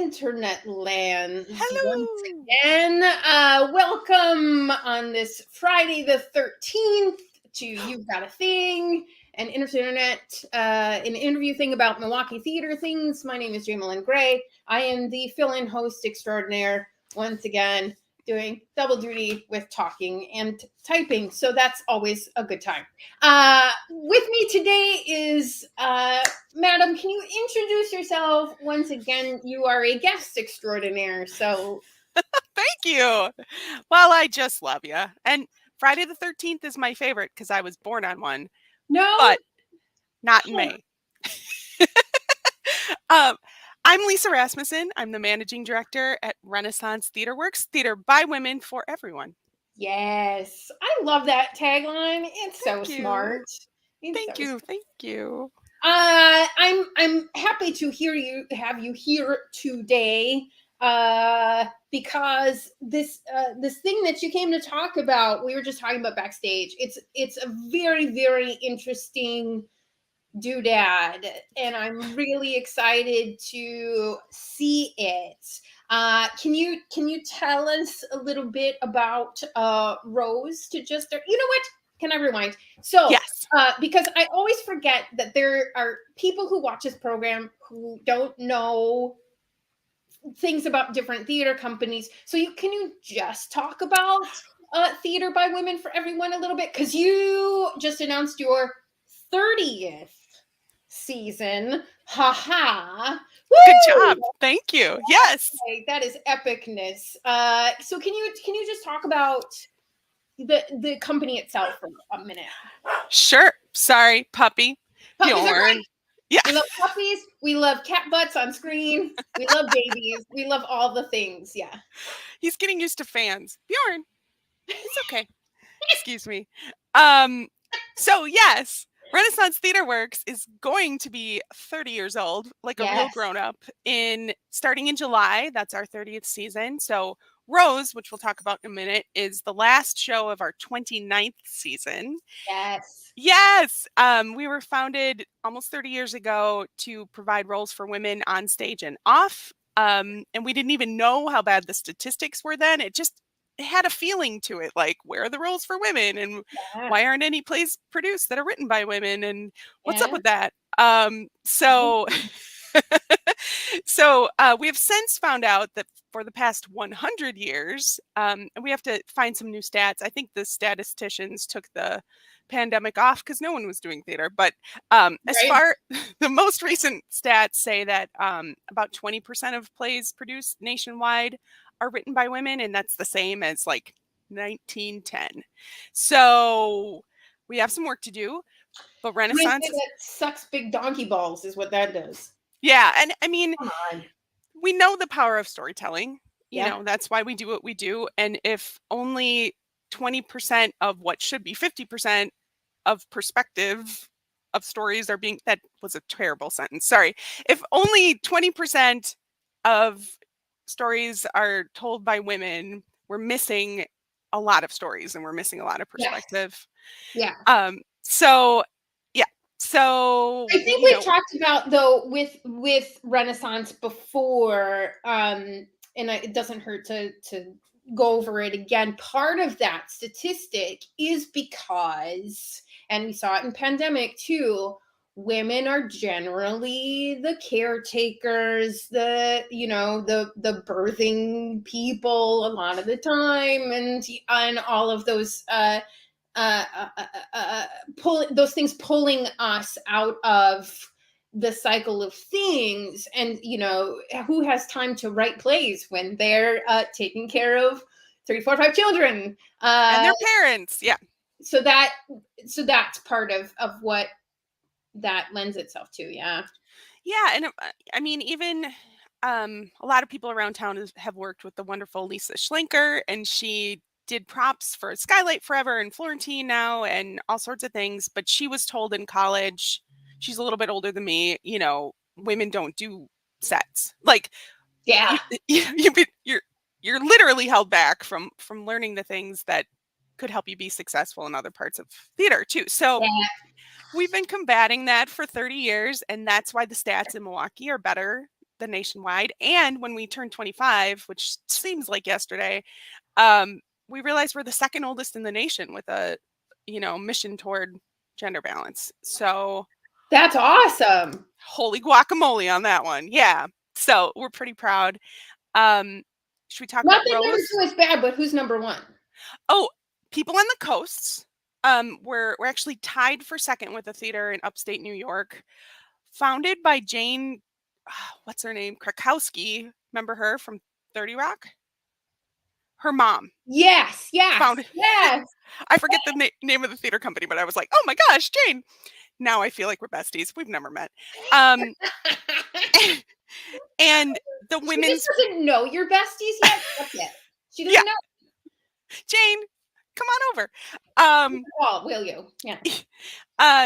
internet lands once Hello. again. Welcome on this Friday the 13th to You've Got a Thing, an internet, an interview thing about Milwaukee theater things. My name is Jamelyn Gray. I am the fill-in host extraordinaire once again, doing double duty with talking and typing. So that's always a good time. With me today is, Madam, can you introduce yourself once again? You are a guest extraordinaire. So Thank you. Well, I just love you. And Friday the 13th is my favorite because I was born on one, no, but not in May. I'm Lisa Rasmussen. I'm the managing director at Renaissance Theaterworks, theater by women for everyone. Yes, I love that tagline. It's so Thank you. smart. Thank you. I'm happy to have you here today, because this thing that you came to talk about, we were just talking about backstage. It's a very, very interesting doodad, and I'm really excited to see it. Can you tell us a little bit about Rose? To just, you know what? Can I rewind? So, yes, because I always forget that there are people who watch this program who don't know things about different theater companies. So, can you just talk about Theater by Women for Everyone a little bit? Because you just announced your 30th season. Ha. good job. Thank you. Yes. Okay, that is epicness. So can you just talk about the company itself for a minute? Sure. Sorry, puppy. Puppies are great. Yeah. We love puppies. We love cat butts on screen. We love babies. We love all the things. Yeah. He's getting used to fans. Bjorn. It's okay. Excuse me. So yes, Renaissance Theaterworks is going to be 30 years old, like a real grown-up, starting in July. That's our 30th season. So Rose, which we'll talk about in a minute, is the last show of our 29th season. Yes. We were founded almost 30 years ago to provide roles for women on stage and off. And we didn't even know how bad the statistics were then. It had a feeling to it, like, where are the roles for women, and why aren't any plays produced that are written by women, and what's up with that? So we have since found out that for the past 100 years, and we have to find some new stats. I think the statisticians took the pandemic off because no one was doing theater, but the most recent stats say that about 20% of plays produced nationwide are written by women, and that's the same as like 1910. So we have some work to do, but Renaissance that sucks big donkey balls is what that does. Yeah, and I mean, we know the power of storytelling. You know, that's why we do what we do. And if only 20% of what should be 50% of perspective of stories are being, that was a terrible sentence. Sorry. If only 20% of stories are told by women, we're missing a lot of stories and we're missing a lot of perspective. So I think we've talked about, though, with Renaissance before, and it doesn't hurt to go over it again. Part of that statistic is because, and we saw it in pandemic too, women are generally the caretakers, the birthing people a lot of the time, and all of those those things pulling us out of the cycle of things. And who has time to write plays when they're taking care of 3, 4, 5 children and their parents? So that's part of what that lends itself to. And I mean, even a lot of people around town have worked with the wonderful Lisa Schlenker, and she did props for Skylight Forever and Florentine now and all sorts of things. But she was told in college, she's a little bit older than me, women don't do sets. Like, you're literally held back from learning the things that could help you be successful in other parts of theater too. So we've been combating that for 30 years, and that's why the stats in Milwaukee are better the nationwide. And when we turned 25, which seems like yesterday, we realized we're the second oldest in the nation with a, mission toward gender balance. So That's awesome. holy guacamole on that one. Yeah. So we're pretty proud. Should we talk Not about that number Rose? 2 is bad, but who's number 1? Oh, people on the coasts. We're actually tied for second with a theater in upstate New York, founded by Jane, what's her name? Krakowski. Remember her from 30 Rock? Her mom Yes, yes, founded. yes. I forget the name of the theater company, but I was like, oh my gosh, Jane. Now I feel like we're besties. We've never met. And the She women's, just doesn't know you're besties yet. That's it. She doesn't yeah, know. Jane, come on over. Oh, will you? Yeah.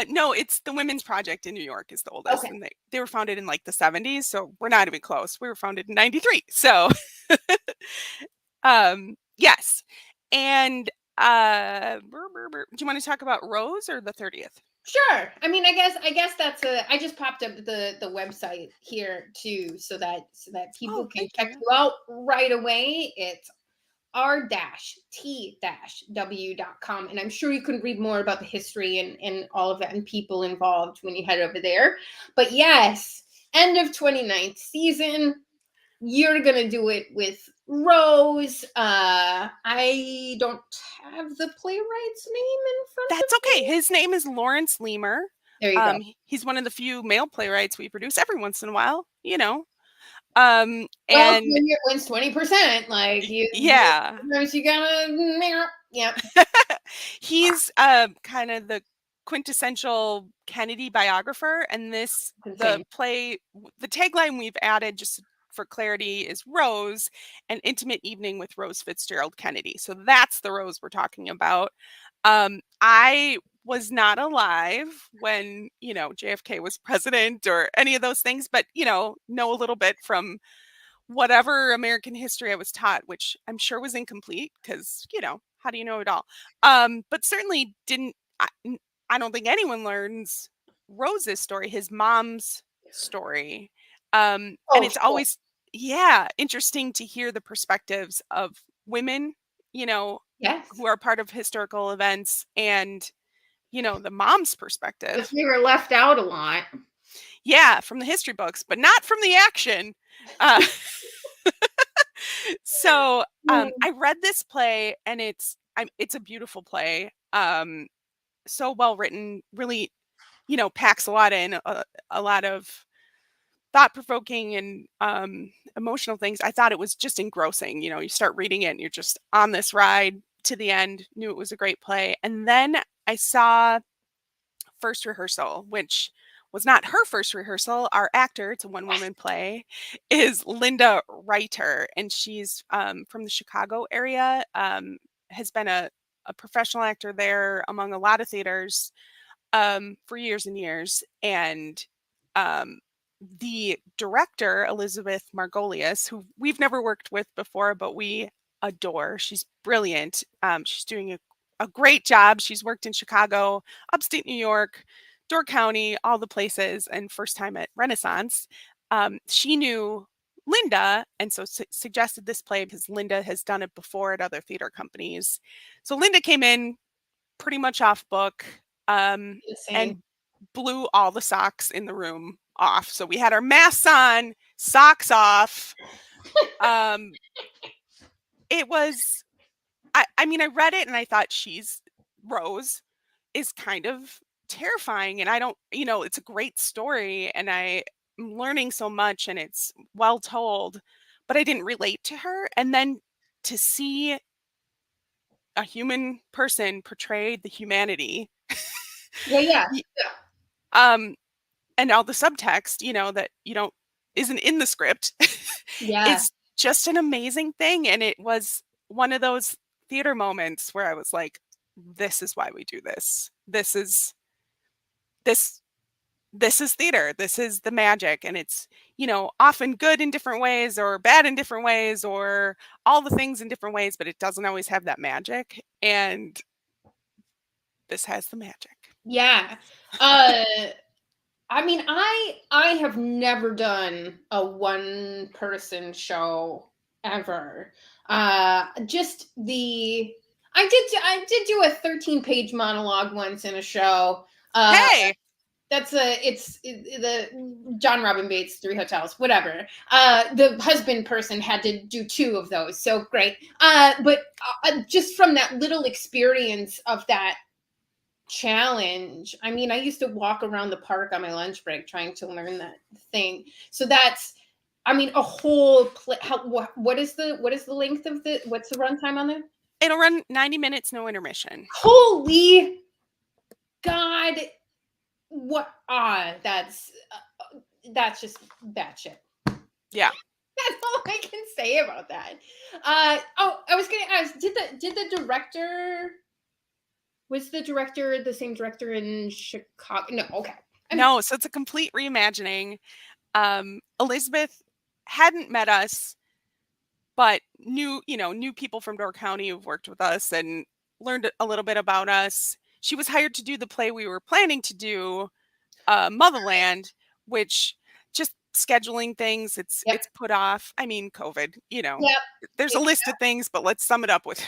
No, it's the Women's Project in New York is the oldest, Okay. and they were founded in like the 70s, so we're not even close. We were founded in 93. So yes. And do you want to talk about Rose or the 30th? Sure. I mean, I guess that's I just popped up the website here too, so that people can check you out right away. It's r-t-w.com, and I'm sure you can read more about the history and all of that and people involved when you head over there. But yes, end of 29th season, you're gonna do it with Rose. I don't have the playwright's name in front of That's okay. His name is Lawrence Leamer. There you go. He's one of the few male playwrights we produce every once in a while, Well, and when it wins 20%, like yeah, sometimes you gotta, yeah. he's kind of the quintessential Kennedy biographer, and the tagline we've added just for clarity is Rose, an intimate evening with Rose Fitzgerald Kennedy. So that's the Rose we're talking about. I was not alive when, JFK was president or any of those things, but, know a little bit from whatever American history I was taught, which I'm sure was incomplete because, how do you know it all? But certainly didn't, I don't think anyone learns Rose's story, his mom's story. And it's always, interesting to hear the perspectives of women, Yes. who are part of historical events and, the mom's perspective. Because we were left out a lot. Yeah, from the history books, but not from the action. So I read this play, and it's a beautiful play. So well written, really, packs a lot in, a lot of thought-provoking and emotional things. I thought it was just engrossing. You start reading it and you're just on this ride to the end. Knew it was a great play. And then I saw first rehearsal, which was not her first rehearsal. Our actor, it's a one-woman play, is Linda Reiter, and she's from the Chicago area, has been a professional actor there among a lot of theaters for years and years. And the director, Elizabeth Margolius, who we've never worked with before, but we adore. She's brilliant. She's doing a great job. She's worked in Chicago, upstate New York, Door County, all the places, and first time at Renaissance. She knew Linda, and so suggested this play because Linda has done it before at other theater companies. So Linda came in pretty much off book and blew all the socks in the room off. So we had our masks on, socks off. It was, I mean, I read it and I thought Rose is kind of terrifying, and I don't, it's a great story and I'm learning so much and it's well told, but I didn't relate to her. And then to see a human person portray the humanity. Yeah. And all the subtext, that isn't in the script is just an amazing thing. And it was one of those theater moments where I was like, this is why we do this. This is theater. This is the magic. And it's, often good in different ways or bad in different ways or all the things in different ways, but it doesn't always have that magic. And this has the magic. Yeah. I mean, I have never done a one person show ever. Just the I did do a 13-page monologue once in a show. Hey, That's the John Robin Bates, Three Hotels, whatever. The husband person had to do 2 of those, so great. But just from that little experience of that challenge, I mean, I used to walk around the park on my lunch break trying to learn that thing. So that's, I mean, a whole what is the length of what's the runtime on that? it'll run 90 minutes, no intermission. Holy God, what? That's just batshit. Yeah. That's all I can say about that. Oh, I was going to ask, did the director, was the director the same director in Chicago? No, okay. No, so it's a complete reimagining. Elizabeth hadn't met us, but knew people from Door County who've worked with us and learned a little bit about us. She was hired to do the play we were planning to do, Motherland, which just scheduling things, it's Yep. put off. I mean, COVID, Yep. there's a list of things, but let's sum it up with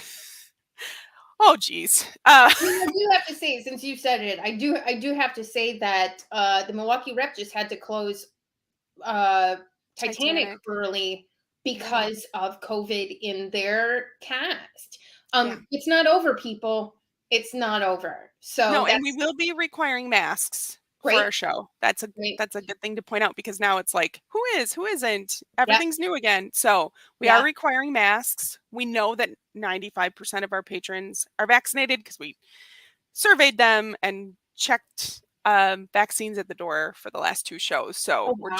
oh geez. I do have to say, since you said it, I do have to say that the Milwaukee Rep just had to close Titanic early because of COVID in their cast. It's not over, people. It's not over. So no, and we will be requiring masks for our show. That's a good thing to point out, because now it's like, who isn't? Everything's new again. So we are requiring masks. We know that 95% of our patrons are vaccinated because we surveyed them and checked vaccines at the door for the last 2 shows. So we're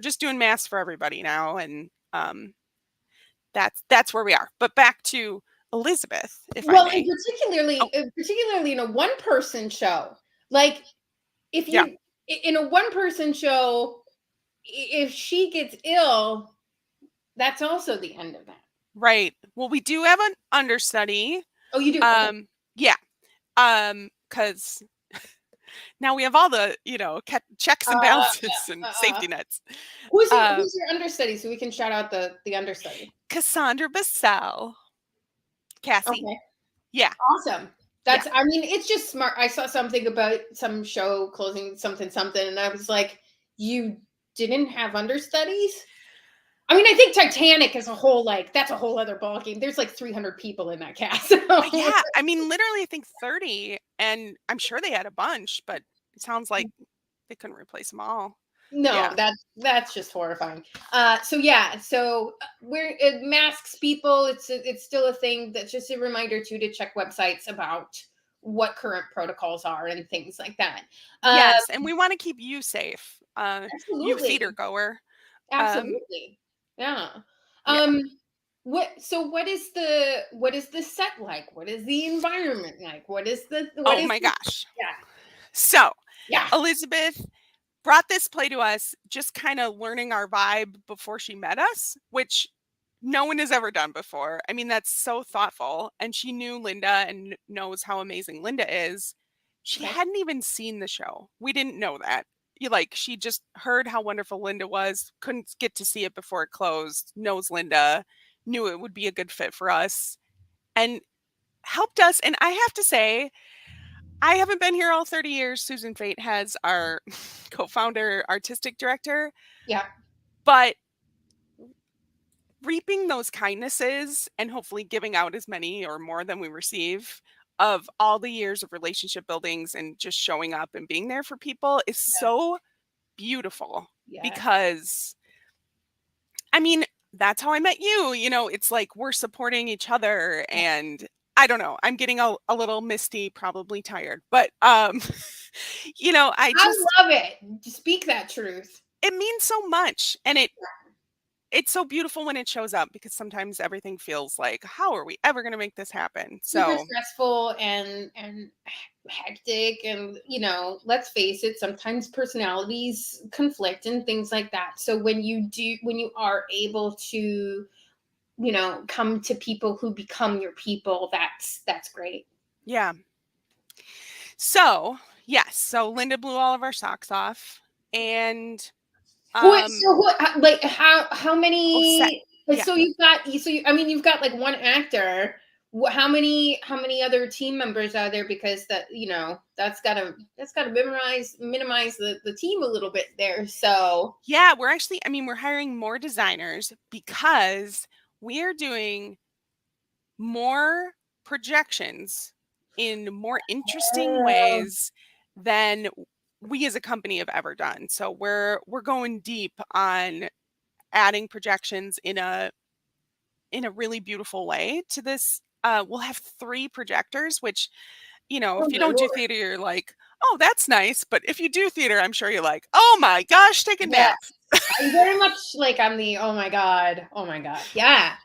just doing masks for everybody now, and that's where we are. But back to Elizabeth, if I may. Particularly in a one-person show, like if you in a one-person show, if she gets ill, that's also the end of that. Right. Well, we do have an understudy. Oh, you do? Yeah. Because now we have all the, checks and balances and safety nets. Who's your understudy, so we can shout out the understudy? Cassandra Bassell. Cassie. Okay. Yeah. Awesome. That's, I mean, it's just smart. I saw something about some show closing something, and I was like, you didn't have understudies? I mean, I think Titanic as a whole, like, that's a whole other ballgame. There's like 300 people in that cast. Yeah. I mean, literally, I think 30, and I'm sure they had a bunch, but it sounds like they couldn't replace them all. No, that's just horrifying. So we're masks, people. It's still a thing. That's just a reminder too, to check websites about what current protocols are and things like that. Yes, and we want to keep you safe. Absolutely. You theater goer. Absolutely. Yeah. What is the set like? What is the environment like? What is gosh. Yeah. So Elizabeth brought this play to us, just kind of learning our vibe before she met us, which no one has ever done before. I mean, that's so thoughtful. And she knew Linda and knows how amazing Linda is. She hadn't even seen the show. We didn't know that. She just heard how wonderful Linda was, couldn't get to see it before it closed, knows Linda, knew it would be a good fit for us, and helped us. And I have to say, I haven't been here all 30 years. Susan Fate has, our co-founder, artistic director. Yeah. But reaping those kindnesses and hopefully giving out as many or more than we receive of all the years of relationship buildings and just showing up and being there for people is so beautiful. Because, I mean, that's how I met you. It's like we're supporting each other, and I don't know. I'm getting a little misty, probably tired, but I love it. Speak that truth. It means so much, and it's so beautiful when it shows up, because sometimes everything feels like, how are we ever going to make this happen? Super stressful and hectic, and let's face it, sometimes personalities conflict and things like that. So when you are able to come to people who become your people, that's great. Yeah. So Linda blew all of our socks off. and like how set. many? Yeah. So you've got like one actor. How many other team members are there? Because that's gotta minimize the team a little bit there. So Yeah, we're hiring more designers because we're doing more projections in more interesting ways than we as a company have ever done. So we're going deep on adding projections in a really beautiful way to this. We'll have 3 projectors, which, oh if you my don't do lord, theater, you're like, oh, that's nice. But if you do theater, I'm sure you're like, oh my gosh, take a yes, nap. I'm very much like I'm the oh my god, yeah.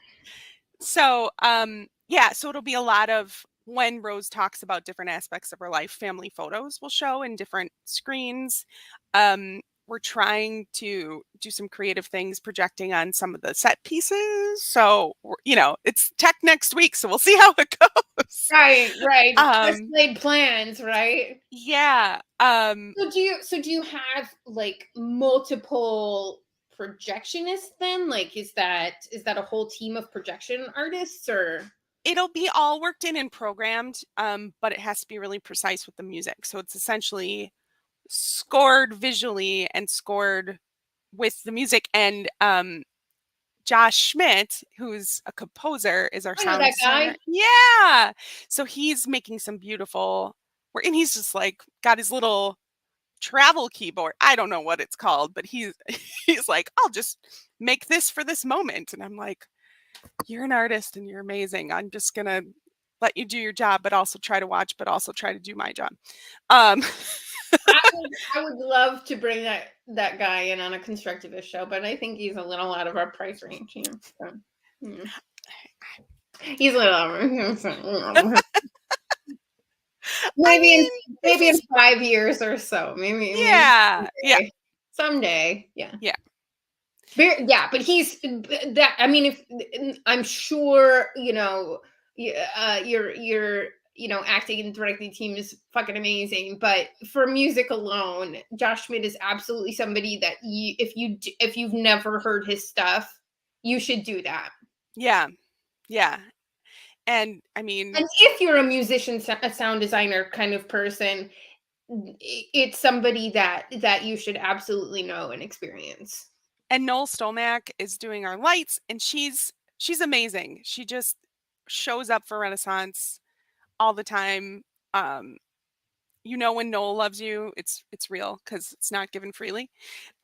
So, so it'll be a lot of when Rose talks about different aspects of her life, family photos will show in different screens. We're trying to do some creative things, projecting on some of the set pieces. So, it's tech next week, so we'll see how it goes. Right. Just laid plans, right? Yeah. So do you have like multiple projectionists then? Like is that a whole team of projection artists or It'll be all worked in and programmed, but it has to be really precise with the music. So it's essentially scored visually and scored with the music. And Josh Schmidt, who's a composer, is our I know sound that designer. guy. Yeah. So he's making some beautiful work, and he's just like got his little travel keyboard. I don't know what it's called, but he's he's like, I'll just make this for this moment. And I'm like, you're an artist and you're amazing. I'm just gonna let you do your job, but also try to watch, but also try to do my job. I would love to bring that guy in on a constructivist show, but I think he's a little out of our price range, So, he's a little maybe in 5 years or so. Maybe someday. Yeah. But he's that. I mean, if I'm sure your acting and directing team is fucking amazing, but for music alone, Josh Schmidt is absolutely somebody that if you've never heard his stuff, you should do that. Yeah. And And if you're a musician, a sound designer kind of person, it's somebody that you should absolutely know and experience. And Noel Stomack is doing our lights, and she's amazing. She just shows up for Renaissance all the time. When Noel loves you, it's real because it's not given freely.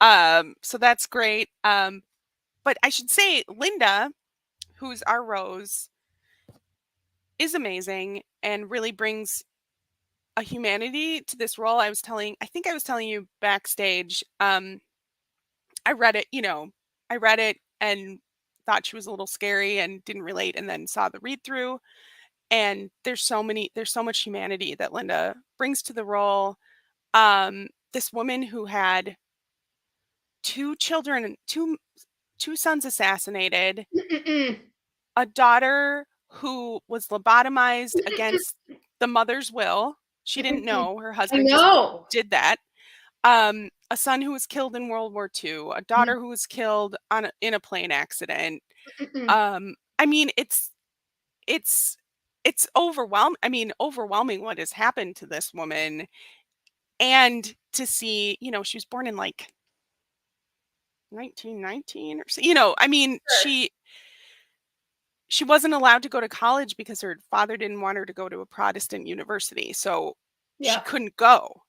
So that's great. But I should say Linda, who's our Rose, is amazing and really brings a humanity to this role. I think I was telling you backstage. I read it and thought she was a little scary and didn't relate, and then saw the read through. And there's so much humanity that Linda brings to the role. This woman who had 2 children, two sons assassinated, a daughter who was lobotomized against the mother's will. She didn't know, her husband just did that. A son who was killed in World War II, a daughter who was killed in a plane accident. It's overwhelming what has happened to this woman. And to see, she was born in like 1919 or so, Sure. she wasn't allowed to go to college because her father didn't want her to go to a Protestant university. So she couldn't go,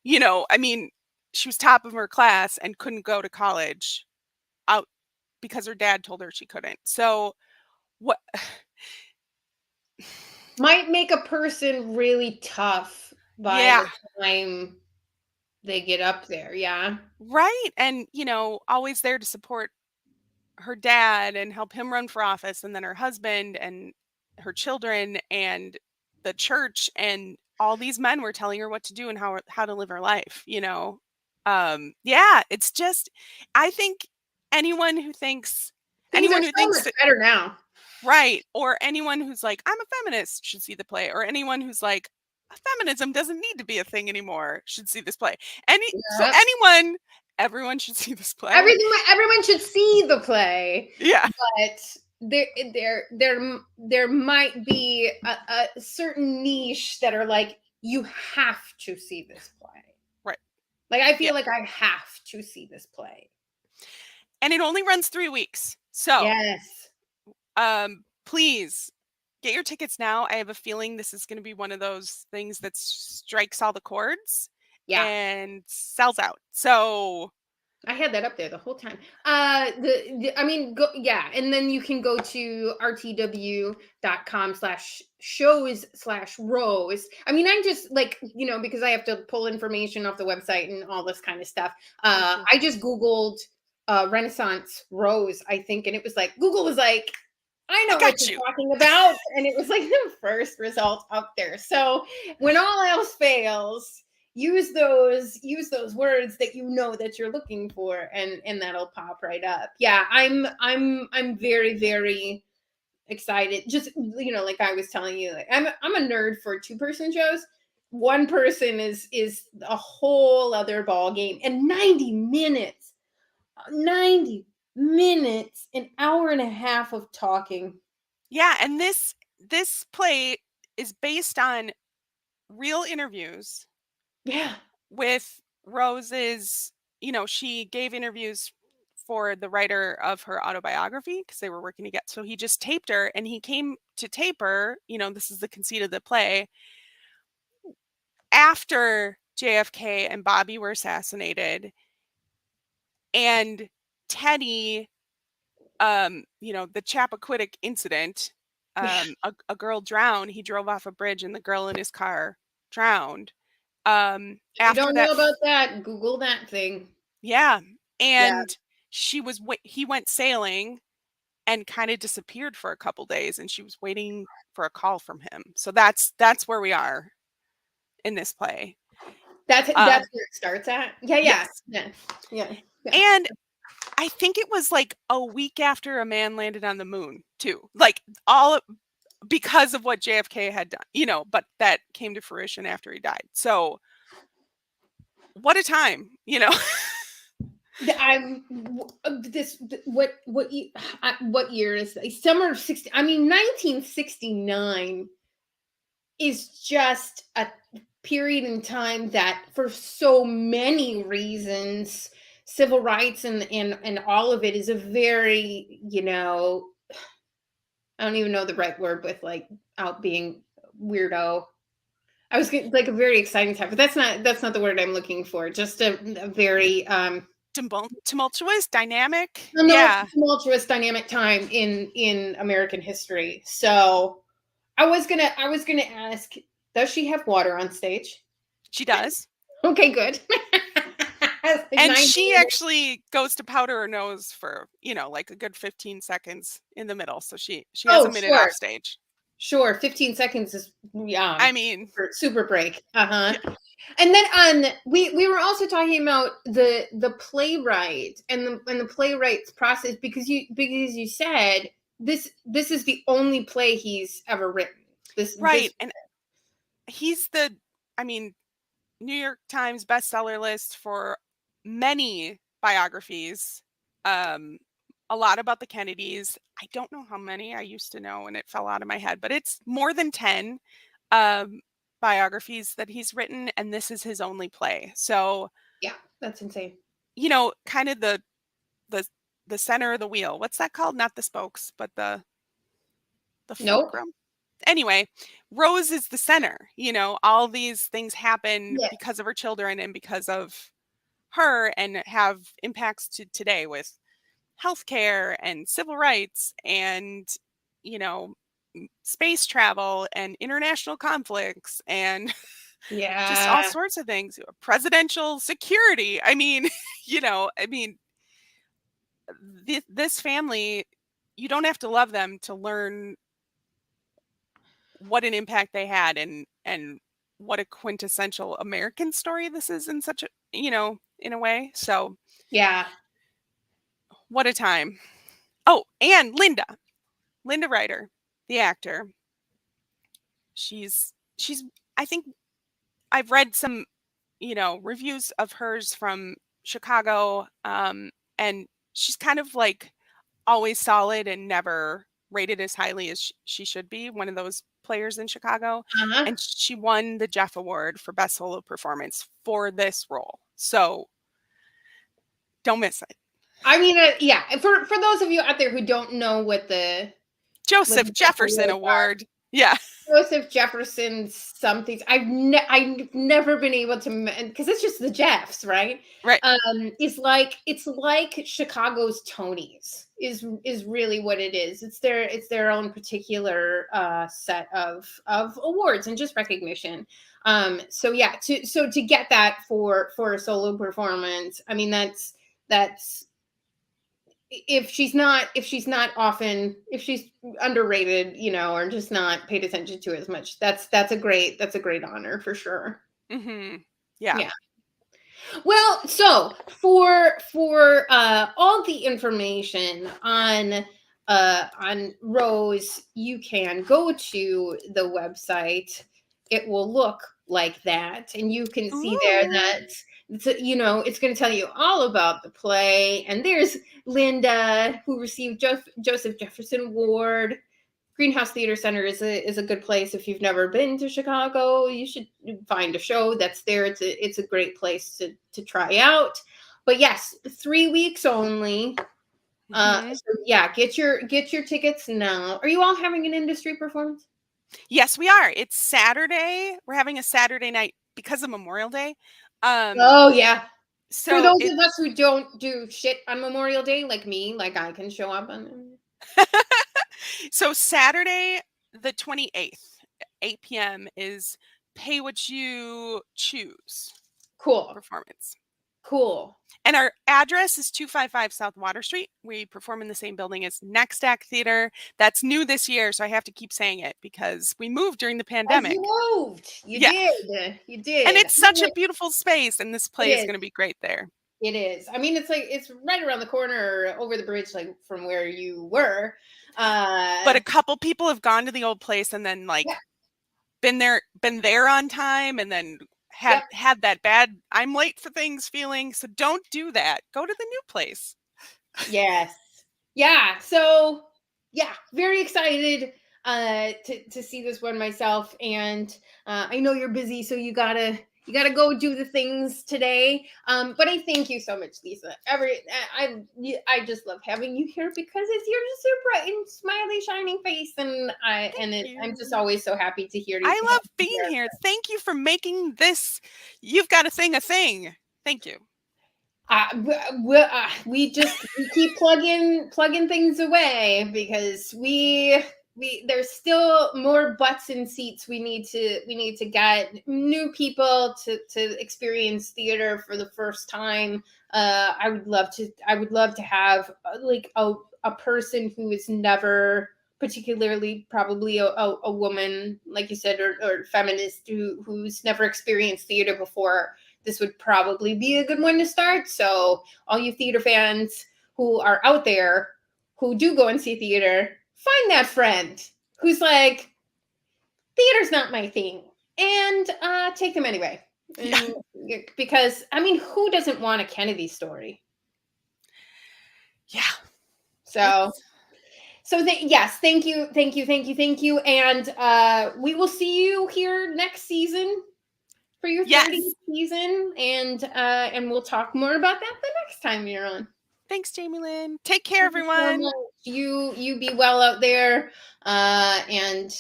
she was top of her class and couldn't go to college out because her dad told her she couldn't. So what might make a person really tough by the time they get up there. Yeah. Right. And, always there to support her dad and help him run for office, and then her husband and her children and the church, and all these men were telling her what to do and how to live her life. It's just, I think anyone who thinks Things are so much better now. Right, or anyone who's like, I'm a feminist, should see the play, or anyone who's like, feminism doesn't need to be a thing anymore should see this play. So Yep. everyone should see this play. Everyone should see the play. Yeah. But there might be a certain niche that are like, you have to see this play. Right. Like, I feel like I have to see this play. And it only runs 3 weeks. So yes. Please get your tickets now. I have a feeling this is going to be one of those things that strikes all the chords and sells out. So I had that up there the whole time. And then you can go to rtw.com/shows/rose. I mean, I'm just like, because I have to pull information off the website and all this kind of stuff. I just Googled Renaissance Rose, I think, and it was like, Google was like, I know what you're talking about. And it was like the first result up there. So when all else fails, use those words that that you're looking for, and that'll pop right up. Yeah, I'm very, very excited. Just, like I was telling you, like I'm a nerd for 2-person shows. 1 person is a whole other ball game. And 90 minutes, an hour and a half of talking. Yeah, and this play is based on real interviews. Yeah. With Rose's, she gave interviews for the writer of her autobiography because they were working together. So he just taped her, and he came to tape her. This is the conceit of the play. After JFK and Bobby were assassinated, and Teddy, the Chappaquiddick incident, a girl drowned. He drove off a bridge, and the girl in his car drowned. If you don't know about that, Google that thing. Yeah. And he went sailing and kind of disappeared for a couple days, and she was waiting for a call from him. So that's where we are in this play. That's where it starts at. Yeah. Yes. Yeah. And I think it was like a week after a man landed on the moon too, like all because of what JFK had done, but that came to fruition after he died. So what a time, what year is this? Summer of 60? I mean, 1969 is just a period in time that, for so many reasons, civil rights and all of it is a very, I don't even know the right word with like out being weirdo. I was like a very exciting time, but that's not the word I'm looking for. Just a very tumultuous, dynamic, tumultuous, dynamic time in American history. So I was gonna ask, does she have water on stage? She does. Okay, good. And she actually goes to powder her nose for like a good 15 seconds in the middle. So she has a minute off stage. Sure, 15 seconds is I mean, super break. Yeah. And then we were also talking about the playwright and the playwright's process, because you said this is the only play he's ever written. And he's New York Times bestseller list for many biographies. A lot about the Kennedys. I don't know how many. I used to know and it fell out of my head, but it's more than 10 biographies that he's written, and this is his only play. So yeah, that's insane. Kind of the center of the wheel. What's that called? Not the spokes, but the fulcrum. Anyway, Rose is the center. All these things happen because of her children and because of her, and have impacts to today with healthcare and civil rights and space travel and international conflicts and just all sorts of things. Presidential security. This family, you don't have to love them to learn what an impact they had and what a quintessential American story this is in such a, in a way. So yeah. What a time. Oh, and Linda Ryder, the actor. She's I think I've read some, reviews of hers from Chicago, and she's kind of like always solid and never rated as highly as she should be. One of those players in Chicago, Uh-huh. and she won the Jeff Award for Best Solo Performance for this role. So don't miss it. I mean, yeah. For those of you out there who don't know what the Joseph Jefferson Award. Yeah. Joseph Jefferson something. I've never been able to, because it's just the Jeffs, right? Right. It's like Chicago's Tonys is really what it is. It's their own particular set of awards and just recognition. So yeah, to get that for a solo performance, I mean that's if she's underrated, or just not paid attention to as much, that's a great honor for sure. Mm-hmm. Yeah. Well, so for all the information on Rose, you can go to the website. It will look like that, and you can see there that it's going to tell you all about the play. And there's Linda, who received Joseph Jefferson Award. Greenhouse Theater Center is a good place. If you've never been to Chicago, you should find a show that's there. It's a great place to try out. But yes, 3 weeks only. So yeah, get your tickets now. Are you all having an industry performance? Yes, we are. It's Saturday. We're having a Saturday night because of Memorial Day. Oh yeah. So for those of us who don't do shit on Memorial Day, like me, like I can show up on. So Saturday, the 28th, 8 p.m. is Pay What You Choose. Cool. Performance. Cool. And our address is 255 South Water Street. We perform in the same building as Next Act Theater. That's new this year, so I have to keep saying it because we moved during the pandemic. You moved. You did. You did. And it's such a beautiful space, and this play is going to be great there. It is. I mean, it's right around the corner, over the bridge, like from where you were. But a couple people have gone to the old place and then been there on time, and then had that bad I'm late for things feeling. So don't do that. Go to the new place. Yes. Yeah. So yeah, very excited to see this one myself. And I know you're busy, so you gotta go do the things today. But I thank you so much, Lisa. I just love having you here because you're just so bright and smiley, shining face, and I'm just always so happy to hear you. I love being here. Thank you for making this You've Got a Thing a thing. Thank you. We keep plugging things away because there's still more butts in seats. We need to get new people to experience theater for the first time. I would love to have like a person who is never, particularly probably a woman, like you said, or feminist who's never experienced theater before. This would probably be a good one to start. So all you theater fans who are out there who do go and see theater, find that friend who's like, theater's not my thing, and take them anyway. Yeah. Because I mean, who doesn't want a Kennedy story? Yeah. Yes, thank you, and we will see you here next season for your 30th season, and we'll talk more about that the next time you're on. Thanks, Jamie Lynn. Take care, everyone. You be well out there, and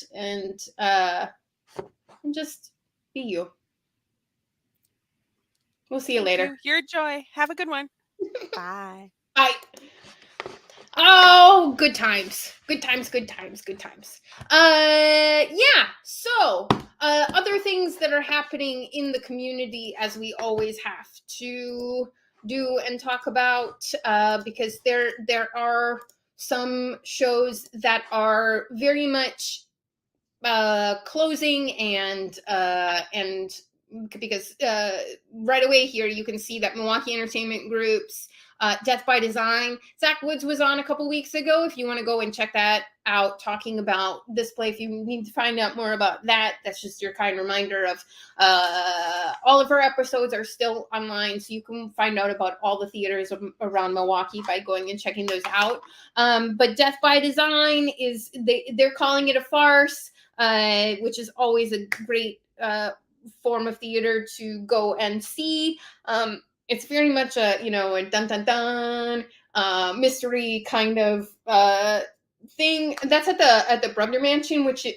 just be you. We'll see you later. You're a joy. Have a good one. Bye. Bye. Oh, good times. Yeah. So, other things that are happening in the community, as we always have to do and talk about, because there are some shows that are very much closing and because right away here you can see that Milwaukee Entertainment Group's Death by Design. Zach Woods was on a couple weeks ago. If you want to go and check that out, talking about this play, if you need to find out more about that, that's just your kind reminder of all of our episodes are still online, so you can find out about all the theaters around Milwaukee by going and checking those out. But Death by Design is they're calling it a farce, which is always a great form of theater to go and see. It's very much a a dun dun dun mystery kind of thing. That's at the Brumner Mansion, which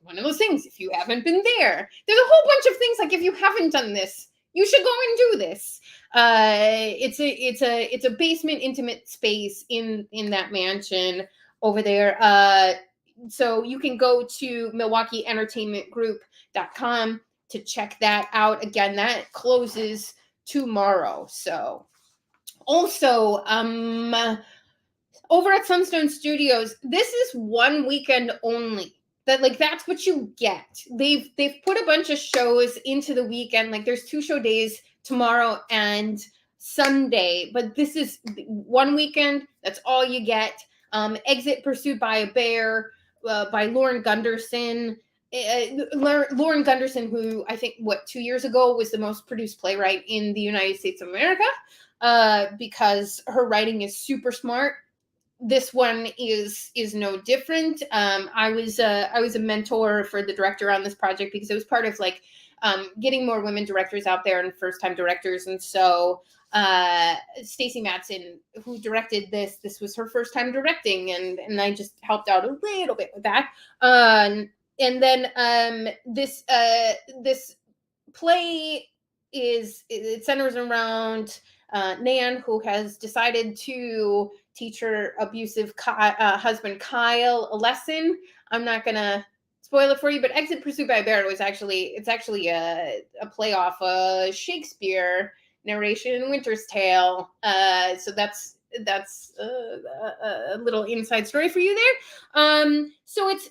one of those things. If you haven't been there, there's a whole bunch of things. Like if you haven't done this, you should go and do this. It's a basement intimate space in that mansion over there. So you can go to MilwaukeeEntertainmentGroup.com to check that out. Again, that closes tomorrow. So also over at Sunstone Studios, this is one weekend only. That's what you get. They've put a bunch of shows into the weekend. Like there's 2 show days tomorrow and Sunday, but this is one weekend. That's all you get. Exit Pursued by a Bear by Lauren Gunderson. Lauren Gunderson, who I think 2 years ago was the most produced playwright in the United States of America, because her writing is super smart. This one is no different. I was a mentor for the director on this project because it was part of getting more women directors out there and first time directors. And so Stacey Matson, who directed this was her first time directing, and I just helped out a little bit with that. And then this play it centers around Nan, who has decided to teach her abusive husband Kyle a lesson. I'm not gonna spoil it for you, but Exit Pursued by a Bear it's actually a play off a Shakespeare narration, Winter's Tale. So that's a little inside story for you there. So it's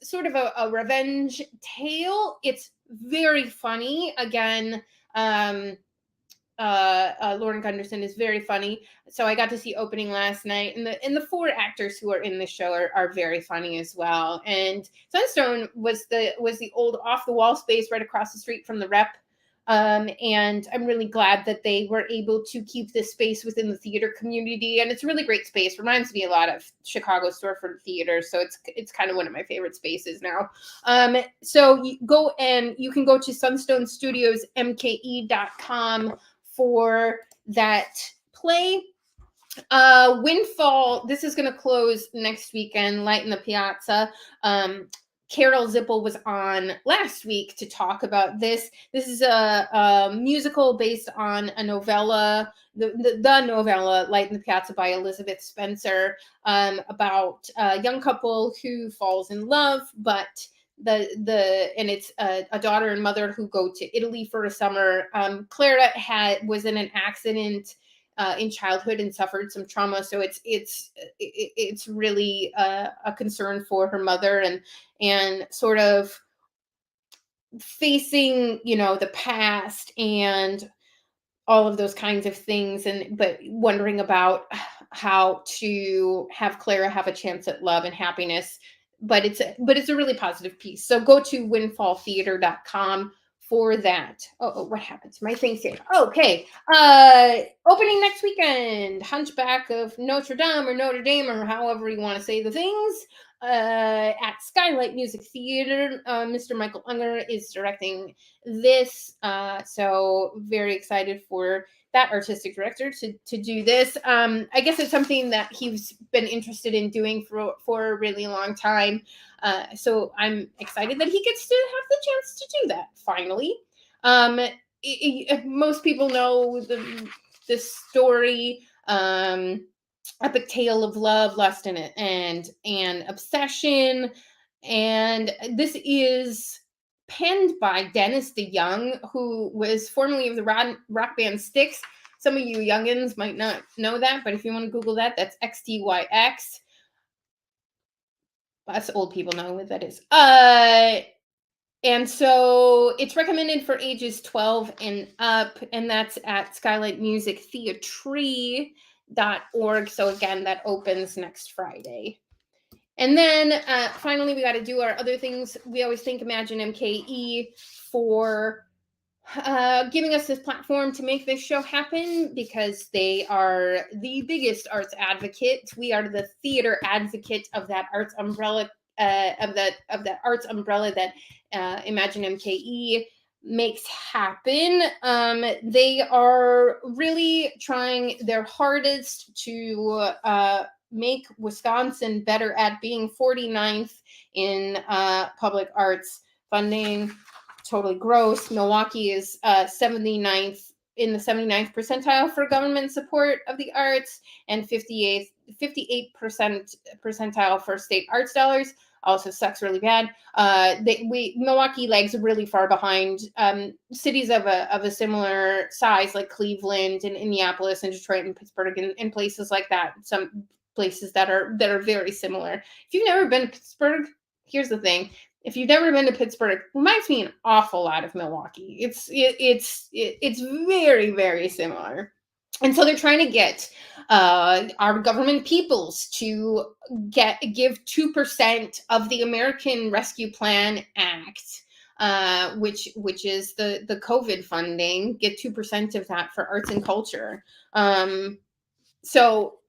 sort of a revenge tale. It's very funny. Again, Lauren Gunderson is very funny. So I got to see opening last night, and the 4 actors who are in the show are very funny as well. And Sunstone was the old Off the Wall space right across the street from the Rep. And I'm really glad that they were able to keep this space within the theater community. And it's a really great space. Reminds me a lot of Chicago Storefront Theater. So it's kind of one of my favorite spaces now. So you can go to SunstoneStudiosMKE.com for that play. Windfall, this is going to close next weekend, Light in the Piazza. Carol Zippel was on last week to talk about this. This is a musical based on a novella, the novella Light in the Piazza by Elizabeth Spencer, about a young couple who falls in love, but it's a daughter and mother who go to Italy for a summer. Clara was in an accident in childhood and suffered some trauma, so it's really a concern for her mother and sort of facing the past and all of those kinds of things, but wondering about how to have Clara have a chance at love and happiness. But it's a really positive piece. So go to windfalltheater.com for that. Oh, what happened to my things here? Okay. Opening next weekend, Hunchback of Notre Dame or however you want to say the things, at Skylight Music Theater. Mr. Michael Unger is directing this. So very excited for that artistic director to do this. I guess it's something that he's been interested in doing for a really long time. So I'm excited that he gets to have the chance to do that finally. Most people know this story, epic tale of love, lust, and obsession. And this is penned by Dennis DeYoung, who was formerly of the rock band Styx. Some of you youngins might not know that, but if you want to Google that, that's XTYX. Us old people know what that is. And so it's recommended for ages 12 and up, and that's at skylightmusictheatre.org. So again, that opens next Friday. And then finally, we got to do our other things. We always thank Imagine MKE for giving us this platform to make this show happen, because they are the biggest arts advocate. We are the theater advocate of that arts umbrella, of that arts umbrella that Imagine MKE makes happen. They are really trying their hardest to make Wisconsin better at being 49th in public arts funding. Totally gross. Milwaukee is 79th in the 79th percentile for government support of the arts, and 58th 58% percentile for state arts dollars. Also sucks really bad. Milwaukee lags really far behind cities of a similar size, like Cleveland and Indianapolis and Detroit and Pittsburgh and places like that. Some places that are very similar. If you've never been to Pittsburgh, here's the thing: if you've never been to Pittsburgh, it reminds me an awful lot of Milwaukee. It's very similar. And so they're trying to get our government peoples to give 2% of the American Rescue Plan Act, which is the COVID funding. Get 2% of that for arts and culture. So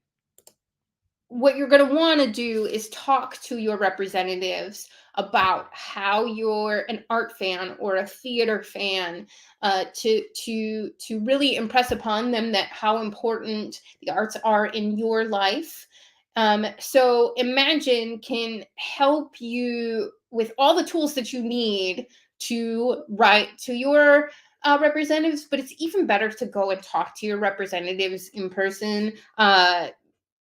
what you're going to want to do is talk to your representatives about how you're an art fan or a theater fan, to really impress upon them that how important the arts are in your life. So Imagine can help you with all the tools that you need to write to your representatives, but it's even better to go and talk to your representatives in person.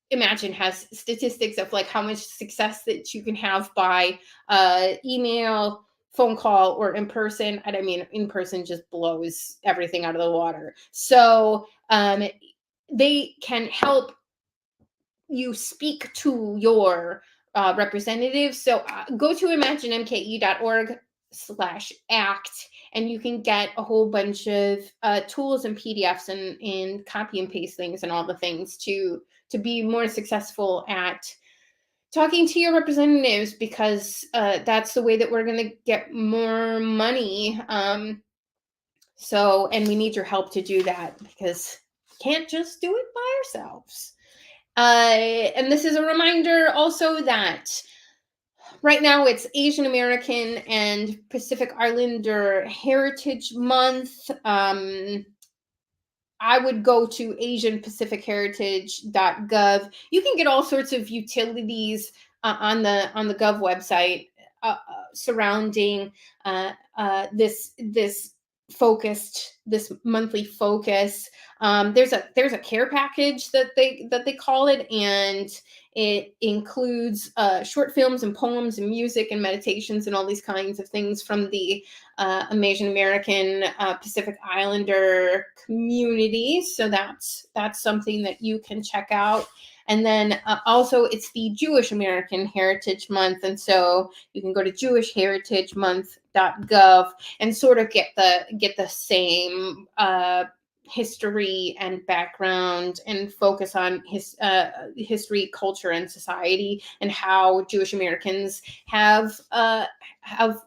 Imagine has statistics of like how much success that you can have by email, phone call, or in person. And I mean, in person just blows everything out of the water. So they can help you speak to your representatives. So go to imaginemke.org/act, and you can get a whole bunch of tools and PDFs and copy and paste things and all the things to be more successful at talking to your representatives, because that's the way that we're going to get more money. And we need your help to do that, because we can't just do it by ourselves. And this is a reminder also that right now it's Asian American and Pacific Islander Heritage Month. I would go to asianpacificheritage.gov. You can get all sorts of utilities on the Gov website surrounding this monthly focus. There's a care package that they call it, and it includes short films and poems and music and meditations and all these kinds of things from the Asian American Pacific Islander community. So that's something that you can check out. And then also it's the Jewish American Heritage Month, and so you can go to jewishheritagemonth.gov and sort of get the same history and background and focus on history, culture, and society, and how Jewish Americans have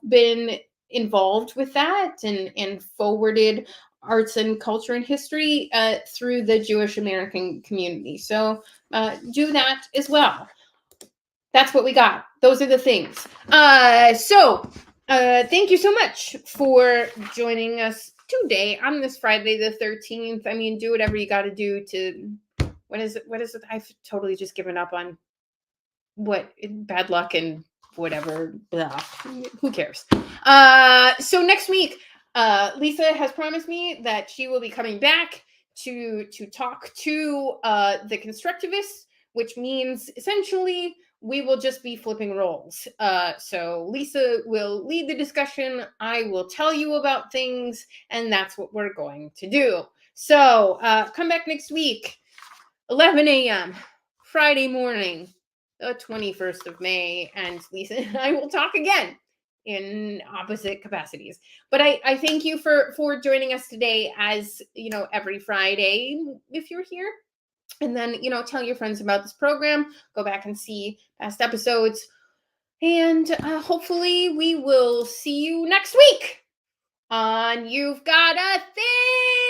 been involved with that and forwarded arts and culture and history through the Jewish American community. So do that as well. That's what we got. Those are the things. Thank you so much for joining us today on this Friday the 13th. I mean, do whatever you got to do to, what is it? I've totally just given up on bad luck and whatever. Blah. Who cares? So next week, Lisa has promised me that she will be coming back to talk to the constructivists, which means essentially we will just be flipping roles. So Lisa will lead the discussion. I will tell you about things, and that's what we're going to do. So come back next week, 11 a.m., Friday morning, the 21st of May, and Lisa and I will talk again. in opposite capacities. But I thank you for joining us today, as every Friday, if you're here. And then, tell your friends about this program, go back and see past episodes. And hopefully we will see you next week on You've Got a Thing!